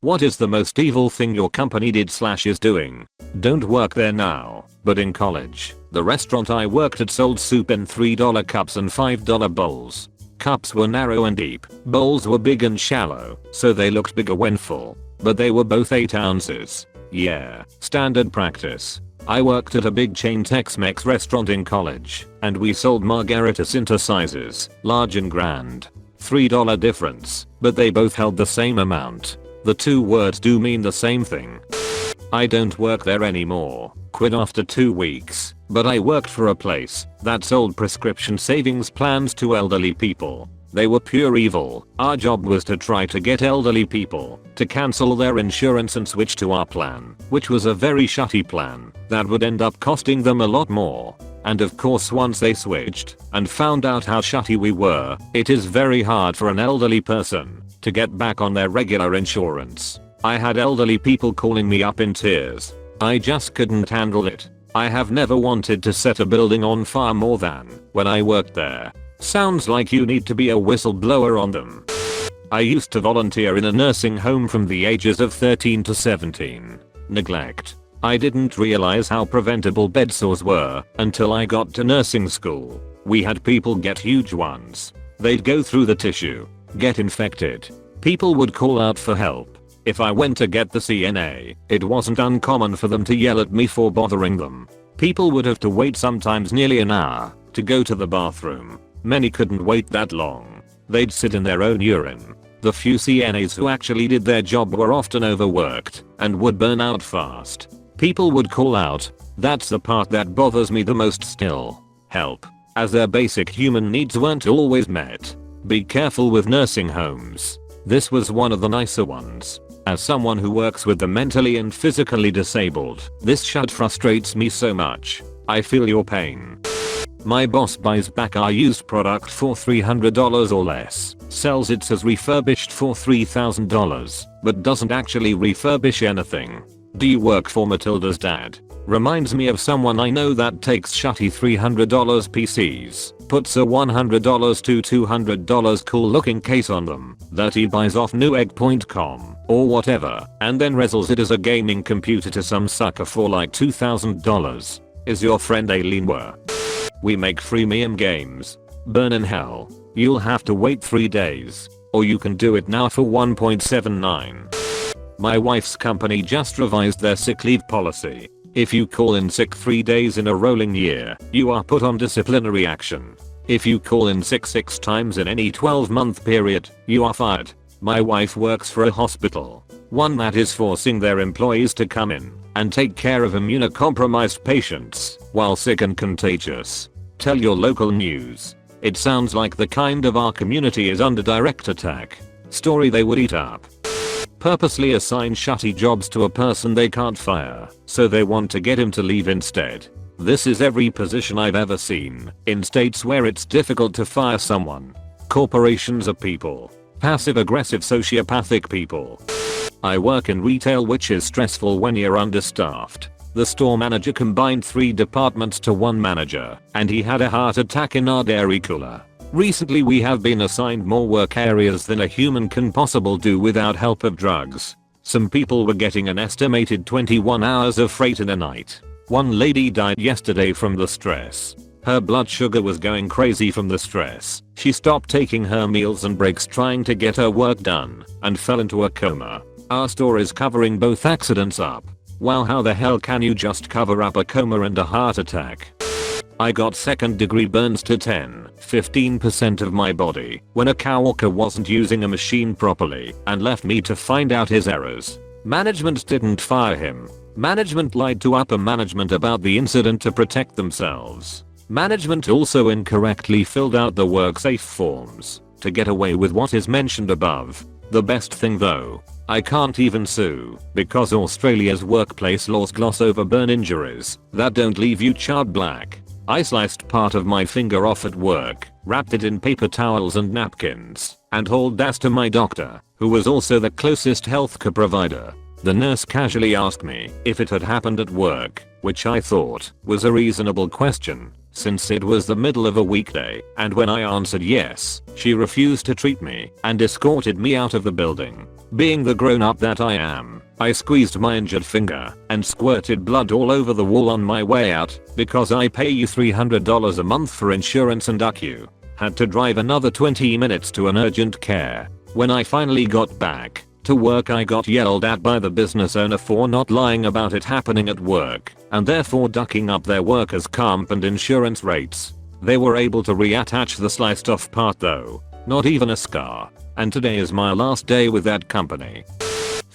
What is the most evil thing your company did/is doing? Don't work there now, but in college, the restaurant I worked at sold soup in $3 cups and $5 bowls. Cups were narrow and deep, bowls were big and shallow, so they looked bigger when full. But they were both 8 ounces. Yeah, standard practice. I worked at a big chain Tex-Mex restaurant in college, and we sold margaritas into sizes, large and grand. $3 difference, but they both held the same amount. The two words do mean the same thing. I don't work there anymore, quit after 2 weeks, but I worked for a place that sold prescription savings plans to elderly people. They were pure evil. Our job was to try to get elderly people to cancel their insurance and switch to our plan, which was a very shitty plan that would end up costing them a lot more. And of course once they switched and found out how shitty we were, it is very hard for an elderly person to get back on their regular insurance. I had elderly people calling me up in tears. I just couldn't handle it. I have never wanted to set a building on fire more than when I worked there. Sounds like you need to be a whistleblower on them. I used to volunteer in a nursing home from the ages of 13 to 17. Neglect. I didn't realize how preventable bed sores were until I got to nursing school. We had people get huge ones. They'd go through the tissue, get infected. People would call out for help. If I went to get the CNA, it wasn't uncommon for them to yell at me for bothering them. People would have to wait sometimes nearly an hour to go to the bathroom. Many couldn't wait that long. They'd sit in their own urine. The few CNAs who actually did their job were often overworked and would burn out fast. People would call out. That's the part that bothers me the most still. Help. As their basic human needs weren't always met. Be careful with nursing homes. This was one of the nicer ones. As someone who works with the mentally and physically disabled, this shit frustrates me so much. I feel your pain. My boss buys back our used product for $300 or less, sells it as refurbished for $3,000, but doesn't actually refurbish anything. Do you work for Matilda's dad? Reminds me of someone I know that takes shitty $300 PCs, puts a $100 to $200 cool looking case on them that he buys off newegg.com or whatever, and then resells it as a gaming computer to some sucker for like $2,000. Is your friend Alienware? We make freemium games. Burn in hell. You'll have to wait 3 days. Or you can do it now for 1.79. My wife's company just revised their sick leave policy. If you call in sick 3 days in a rolling year, you are put on disciplinary action. If you call in sick 6 times in any 12-month period, you are fired. My wife works for a hospital, one that is forcing their employees to come in and take care of immunocompromised patients while sick and contagious. Tell your local news. It sounds like the kind of our community is under direct attack. Story they would eat up. Purposely assign shitty jobs to a person they can't fire, so they want to get him to leave instead. This is every position I've ever seen, in states where it's difficult to fire someone. Corporations are people. Passive aggressive sociopathic people. I work in retail, which is stressful when you're understaffed. The store manager combined 3 departments to 1 manager, and he had a heart attack in our dairy cooler. Recently we have been assigned more work areas than a human can possibly do without help of drugs. Some people were getting an estimated 21 hours of freight in a night. One lady died yesterday from the stress. Her blood sugar was going crazy from the stress. She stopped taking her meals and breaks trying to get her work done and fell into a coma. Our store is covering both accidents up. Wow, how the hell can you just cover up a coma and a heart attack? I got 2nd-degree burns to 15% of my body when a coworker wasn't using a machine properly and left me to find out his errors. Management didn't fire him. Management lied to upper management about the incident to protect themselves. Management also incorrectly filled out the WorkSafe forms to get away with what is mentioned above. The best thing though, I can't even sue because Australia's workplace laws gloss over burn injuries that don't leave you charred black. I sliced part of my finger off at work, wrapped it in paper towels and napkins, and hauled ass to my doctor, who was also the closest healthcare provider. The nurse casually asked me if it had happened at work, which I thought was a reasonable question. since it was the middle of a weekday, and when I answered yes, she refused to treat me and escorted me out of the building. Being the grown-up that I am, I squeezed my injured finger and squirted blood all over the wall on my way out because I pay you $300 a month for insurance and had to drive another 20 minutes to an urgent care. When I finally got back to work, I got yelled at by the business owner for not lying about it happening at work and therefore ducking up their workers' comp and insurance rates. They were able to reattach the sliced off part though, not even a scar. And today is my last day with that company.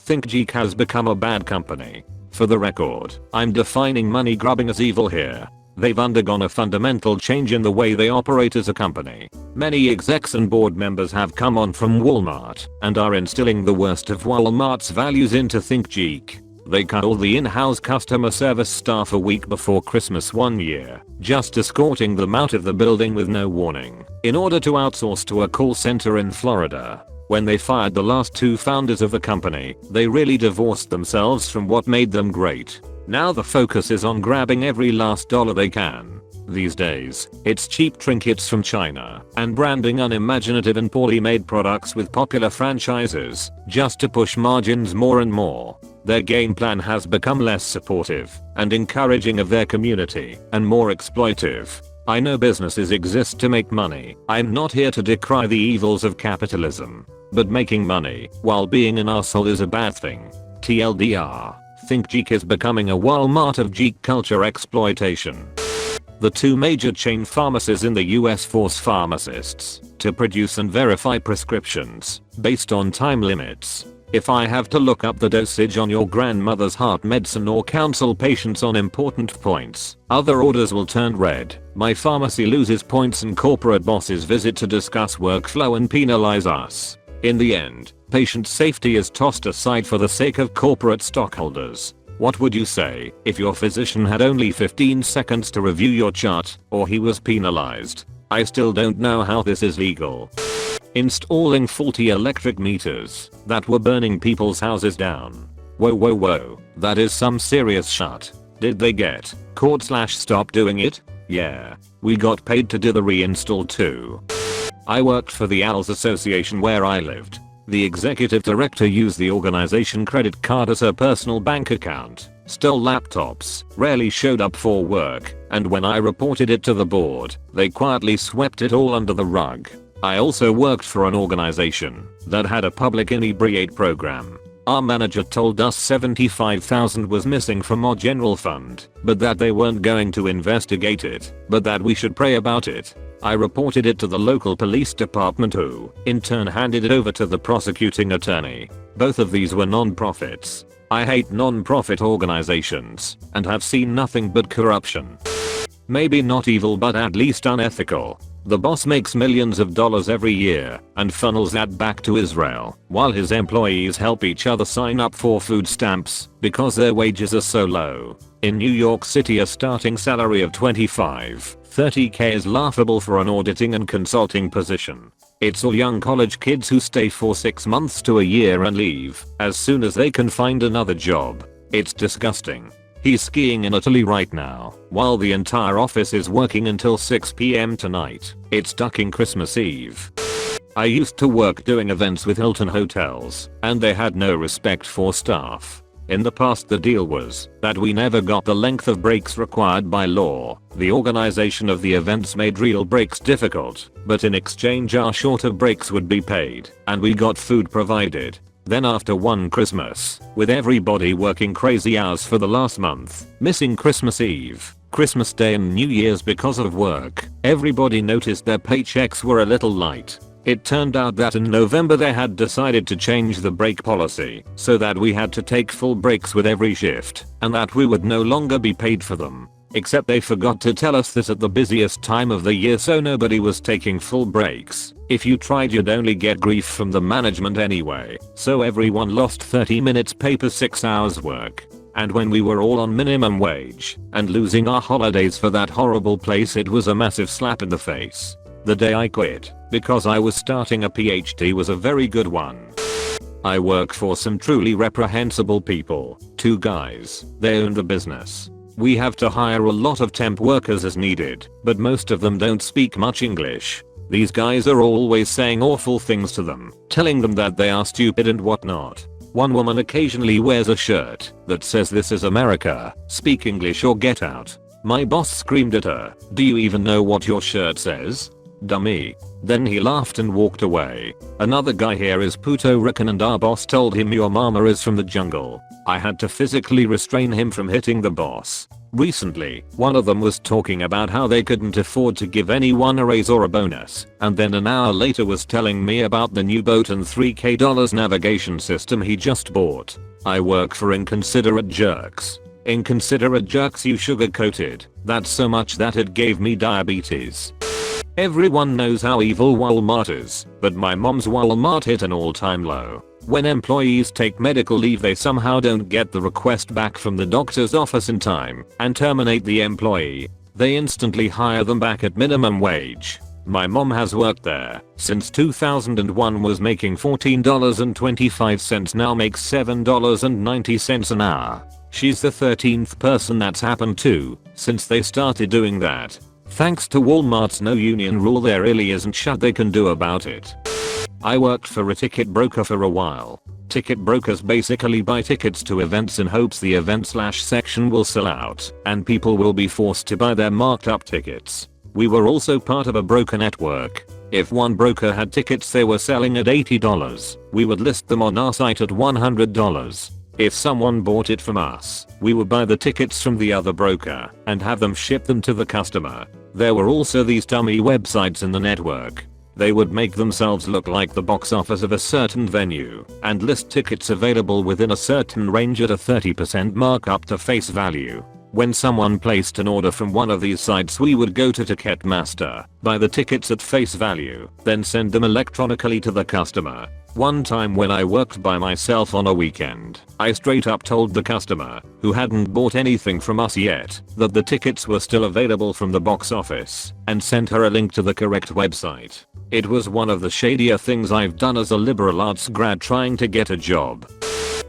ThinkGeek has become a bad company. For the record, I'm defining money grubbing as evil here. They've undergone a fundamental change in the way they operate as a company. Many execs and board members have come on from Walmart and are instilling the worst of Walmart's values into ThinkGeek. They cut all the in-house customer service staff a week before Christmas one year, just escorting them out of the building with no warning, in order to outsource to a call center in Florida. When they fired the last 2 founders of the company, they really divorced themselves from what made them great. Now the focus is on grabbing every last dollar they can. These days, it's cheap trinkets from China and branding unimaginative and poorly made products with popular franchises just to push margins more and more. Their game plan has become less supportive and encouraging of their community and more exploitive. I know businesses exist to make money. I'm not here to decry the evils of capitalism, but making money while being an asshole is a bad thing. TLDR. ThinkGeek is becoming a Walmart of geek culture exploitation. The 2 major chain pharmacies in the US force pharmacists to produce and verify prescriptions based on time limits. If I have to look up the dosage on your grandmother's heart medicine or counsel patients on important points, other orders will turn red. My pharmacy loses points and corporate bosses visit to discuss workflow and penalize us. In the end, patient safety is tossed aside for the sake of corporate stockholders. What would you say if your physician had only 15 seconds to review your chart, or he was penalized? I still don't know how this is legal. Installing faulty electric meters that were burning people's houses down. Whoa, that is some serious shit. Did they get caught/stop doing it? Yeah, we got paid to do the reinstall too. I worked for the ALS Association where I lived. The executive director used the organization credit card as her personal bank account, stole laptops, rarely showed up for work, and when I reported it to the board, they quietly swept it all under the rug. I also worked for an organization that had a public inebriate program. Our manager told us $75,000 was missing from our general fund, but that they weren't going to investigate it, but that we should pray about it. I reported it to the local police department who, in turn, handed it over to the prosecuting attorney. Both of these were non-profits. I hate non-profit organizations and have seen nothing but corruption. Maybe not evil, but at least unethical. The boss makes millions of dollars every year and funnels that back to Israel, while his employees help each other sign up for food stamps because their wages are so low. In New York City, a starting salary of $25-30K is laughable for an auditing and consulting position. It's all young college kids who stay for 6 months to a year and leave as soon as they can find another job. It's disgusting. He's skiing in Italy right now, while the entire office is working until 6 PM tonight. It's ducking Christmas Eve. I used to work doing events with Hilton hotels, and they had no respect for staff. In the past, the deal was that we never got the length of breaks required by law. The organization of the events made real breaks difficult, but in exchange our shorter breaks would be paid, and we got food provided. Then after one Christmas, with everybody working crazy hours for the last month, missing Christmas Eve, Christmas Day and New Year's because of work, everybody noticed their paychecks were a little light. It turned out that in November they had decided to change the break policy so that we had to take full breaks with every shift and that we would no longer be paid for them. Except they forgot to tell us this at the busiest time of the year, so nobody was taking full breaks. If you tried, you'd only get grief from the management anyway, so everyone lost 30 minutes pay per 6 hours work. And when we were all on minimum wage and losing our holidays for that horrible place, it was a massive slap in the face. The day I quit because I was starting a PhD was a very good one. I work for some truly reprehensible people. 2 guys. They own the business. We have to hire a lot of temp workers as needed, but most of them don't speak much English. These guys are always saying awful things to them, telling them that they are stupid and whatnot. One woman occasionally wears a shirt that says "This is America, speak English or get out." My boss screamed at her, "Do you even know what your shirt says? Dummy." Then he laughed and walked away. Another guy here is Puerto Rican and our boss told him your mama is from the jungle. I had to physically restrain him from hitting the boss. Recently, one of them was talking about how they couldn't afford to give anyone a raise or a bonus, and then an hour later was telling me about the new boat and $3,000 navigation system he just bought. I work for inconsiderate jerks. Inconsiderate jerks you sugar-coated. That's so much that it gave me diabetes. Everyone knows how evil Walmart is, but my mom's Walmart hit an all-time low. When employees take medical leave they somehow don't get the request back from the doctor's office in time and terminate the employee. They instantly hire them back at minimum wage. My mom has worked there since 2001, was making $14.25, now makes $7.90 an hour. She's the 13th person that's happened to since they started doing that. Thanks to Walmart's no union rule, there really isn't shit they can do about it. I worked for a ticket broker for a while. Ticket brokers basically buy tickets to events in hopes the event/section will sell out and people will be forced to buy their marked up tickets. We were also part of a broker network. If one broker had tickets they were selling at $80, we would list them on our site at $100. If someone bought it from us, we would buy the tickets from the other broker and have them ship them to the customer. There were also these dummy websites in the network. They would make themselves look like the box office of a certain venue and list tickets available within a certain range at a 30% markup to face value. When someone placed an order from one of these sites we would go to Ticketmaster, buy the tickets at face value, then send them electronically to the customer. One time when I worked by myself on a weekend, I straight up told the customer, who hadn't bought anything from us yet, that the tickets were still available from the box office, and sent her a link to the correct website. It was one of the shadier things I've done as a liberal arts grad trying to get a job.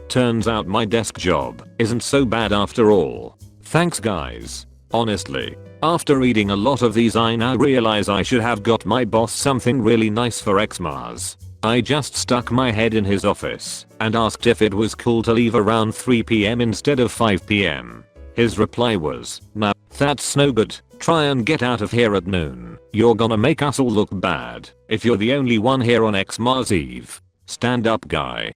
Turns out my desk job isn't so bad after all. Thanks guys. Honestly, after reading a lot of these I now realize I should have got my boss something really nice for Xmas. I just stuck my head in his office and asked if it was cool to leave around 3 PM instead of 5 PM. His reply was, "No, that's no good. Try and get out of here at noon. You're gonna make us all look bad if you're the only one here on Xmas Eve. Stand up guy."